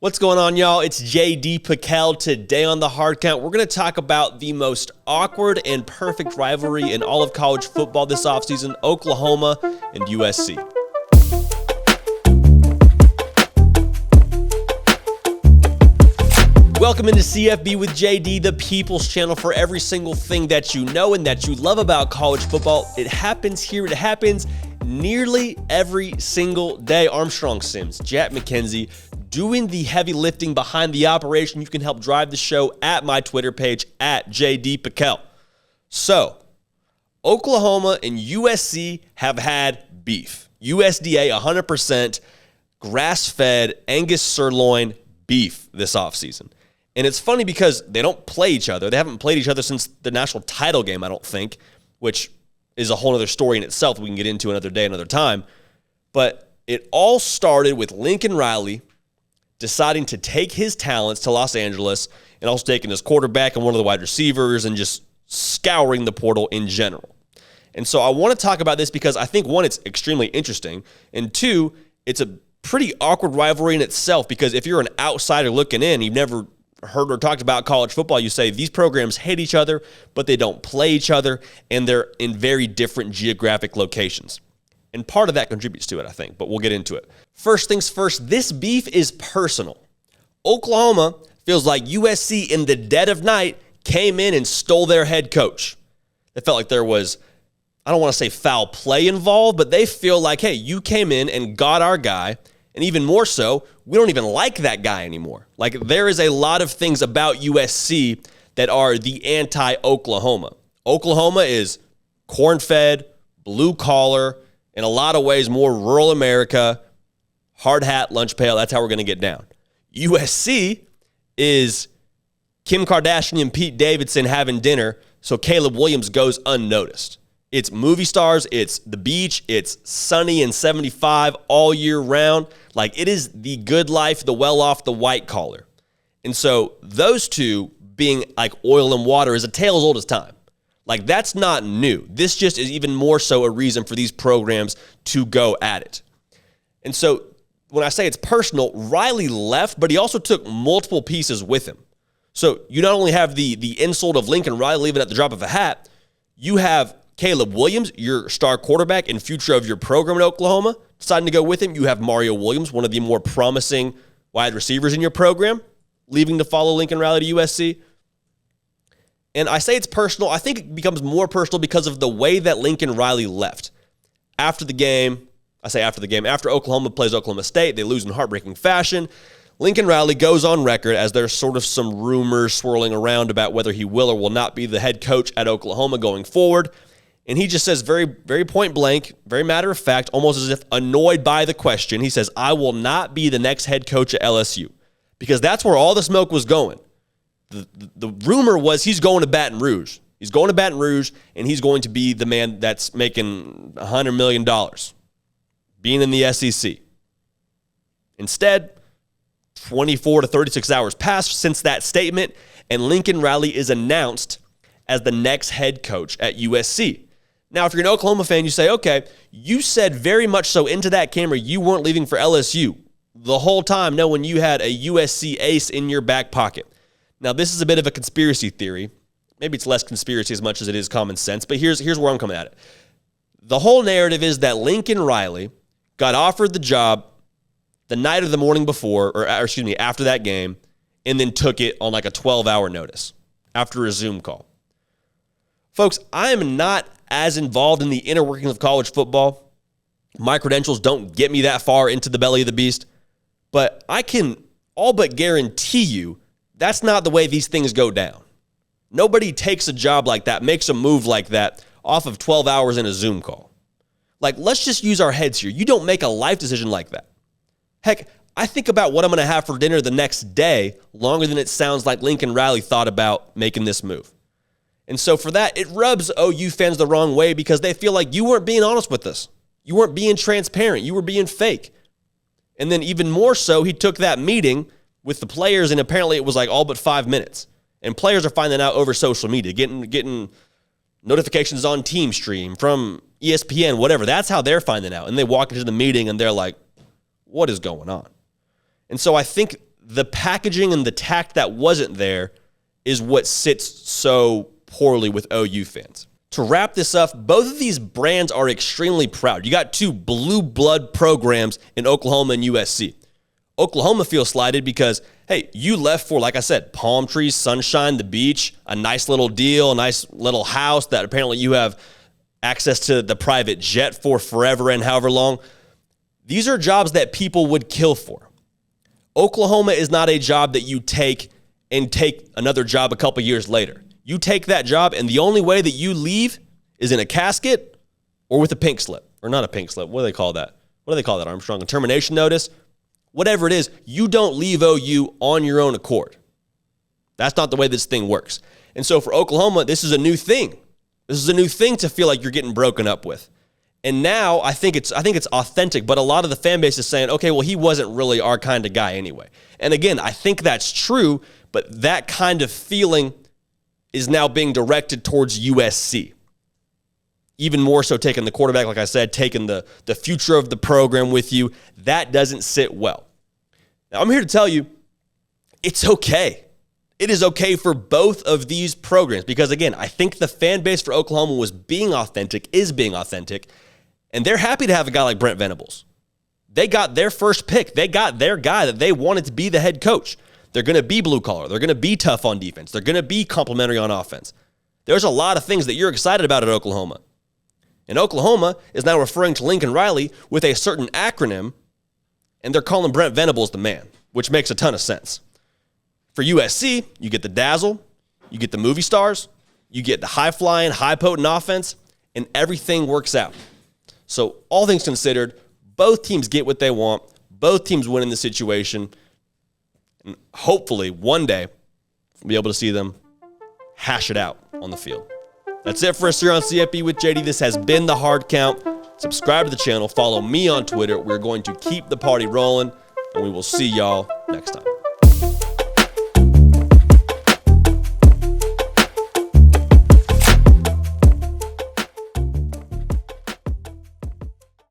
What's going on, y'all? It's JD Pickell. Today on the Hard Count, we're going to talk about the most awkward and perfect rivalry in all of college football this offseason, Oklahoma and USC. Welcome into CFB with JD, the People's Channel for every single thing that you know and that you love about college football. It happens here. It happens nearly every single day. Armstrong Sims, Jack McKenzie, doing the heavy lifting behind the operation. You can help drive the show at my Twitter page, at JD Pickell. So, Oklahoma and USC have had beef. USDA 100% grass-fed Angus sirloin beef this offseason. And it's funny because they don't play each other. They haven't played each other since the national title game, I don't think, which is a whole other story in itself we can get into another day, another time. But it all started with Lincoln Riley deciding to take his talents to Los Angeles and also taking his quarterback and one of the wide receivers and just scouring the portal in general. And so I want to talk about this because I think, one, it's extremely interesting, and two, it's a pretty awkward rivalry in itself because if you're an outsider looking in, you've never heard or talked about college football, you say these programs hate each other, but they don't play each other, and they're in very different geographic locations. And part of that contributes to it, I think, but we'll get into it. First things first, this beef is personal. Oklahoma feels like USC in the dead of night came in and stole their head coach. They felt like there was, I don't want to say foul play involved, but they feel like, hey, you came in and got our guy, and even more so, we don't even like that guy anymore. Like, there is a lot of things about USC that are the anti-Oklahoma. Oklahoma is corn-fed, blue-collar, in a lot of ways more rural America, hard hat, lunch pail. That's how we're going to get down. USC is Kim Kardashian and Pete Davidson having dinner, so Caleb Williams goes unnoticed. It's movie stars, it's the beach, it's sunny and 75 all year round. Like, it is the good life, the well-off, the white collar. And so those two being like oil and water is a tale as old as time. Like, that's not new. This just is even more so a reason for these programs to go at it. And so when I say it's personal, Riley left, but he also took multiple pieces with him. So you not only have the insult of Lincoln Riley leaving at the drop of a hat, you have Caleb Williams, your star quarterback and future of your program in Oklahoma, deciding to go with him. You have Mario Williams, one of the more promising wide receivers in your program, leaving to follow Lincoln Riley to USC. And I say it's personal. I think it becomes more personal because of the way that Lincoln Riley left. After the game, after Oklahoma plays Oklahoma State, they lose in heartbreaking fashion. Lincoln Riley goes on record as there's sort of some rumors swirling around about whether he will or will not be the head coach at Oklahoma going forward. And he just says very, very point blank, very matter of fact, almost as if annoyed by the question. He says, I will not be the next head coach at LSU, because that's where all the smoke was going. The rumor was he's going to Baton Rouge. He's going to Baton Rouge, and he's going to be the man that's making $100 million being in the SEC. Instead, 24 to 36 hours passed since that statement, and Lincoln Riley is announced as the next head coach at USC. Now, if you're an Oklahoma fan, you say, okay, you said very much so into that camera you weren't leaving for LSU the whole time, knowing you had a USC ace in your back pocket. Now, this is a bit of a conspiracy theory. Maybe it's less conspiracy as much as it is common sense, but here's where I'm coming at it. The whole narrative is that Lincoln Riley got offered the job the night of the morning before, after that game, and then took it on like a 12-hour notice after a Zoom call. Folks, I am not as involved in the inner workings of college football. My credentials don't get me that far into the belly of the beast, but I can all but guarantee you that's not the way these things go down. Nobody takes a job like that, makes a move like that off of 12 hours in a Zoom call. Like, let's just use our heads here. You don't make a life decision like that. Heck, I think about what I'm going to have for dinner the next day longer than it sounds like Lincoln Riley thought about making this move. And so for that, it rubs OU fans the wrong way because they feel like you weren't being honest with us. You weren't being transparent. You were being fake. And then even more so, he took that meeting with the players, and apparently it was like all but 5 minutes. And players are finding out over social media, getting notifications on TeamStream, from ESPN, whatever. That's how they're finding out. And they walk into the meeting, and they're like, what is going on? And so I think the packaging and the tact that wasn't there is what sits so poorly with OU fans. To wrap this up, both of these brands are extremely proud. You got two blue blood programs in Oklahoma and USC. Oklahoma feels slighted because, hey, you left for, like I said, palm trees, sunshine, the beach, a nice little deal, a nice little house that apparently you have access to the private jet for forever and however long. These are jobs that people would kill for. Oklahoma is not a job that you take and take another job a couple years later. You take that job, and the only way that you leave is in a casket or with a pink slip. Or not a pink slip. What do they call that? What do they call that, Armstrong? A termination notice? Whatever it is, you don't leave OU on your own accord. That's not the way this thing works. And so for Oklahoma, this is a new thing. This is a new thing to feel like you're getting broken up with. And now I think it's authentic, but a lot of the fan base is saying, okay, well, he wasn't really our kind of guy anyway. And again, I think that's true, but that kind of feeling is now being directed towards USC. Even more so taking the quarterback, like I said, taking the future of the program with you. That doesn't sit well. Now, I'm here to tell you, it's okay. It is okay for both of these programs because, again, I think the fan base for Oklahoma is being authentic, and they're happy to have a guy like Brent Venables. They got their first pick. They got their guy that they wanted to be the head coach. They're going to be blue collar. They're going to be tough on defense. They're going to be complimentary on offense. There's a lot of things that you're excited about at Oklahoma. And Oklahoma is now referring to Lincoln Riley with a certain acronym, and they're calling Brent Venables the man, which makes a ton of sense. For USC, you get the dazzle, you get the movie stars, you get the high-flying, high-potent offense, and everything works out. So all things considered, both teams get what they want. Both teams win in the situation. And hopefully, one day, we'll be able to see them hash it out on the field. That's it for us here on CFB with JD. This has been The Hard Count. Subscribe to the channel. Follow me on Twitter. We're going to keep the party rolling, and we will see y'all next time.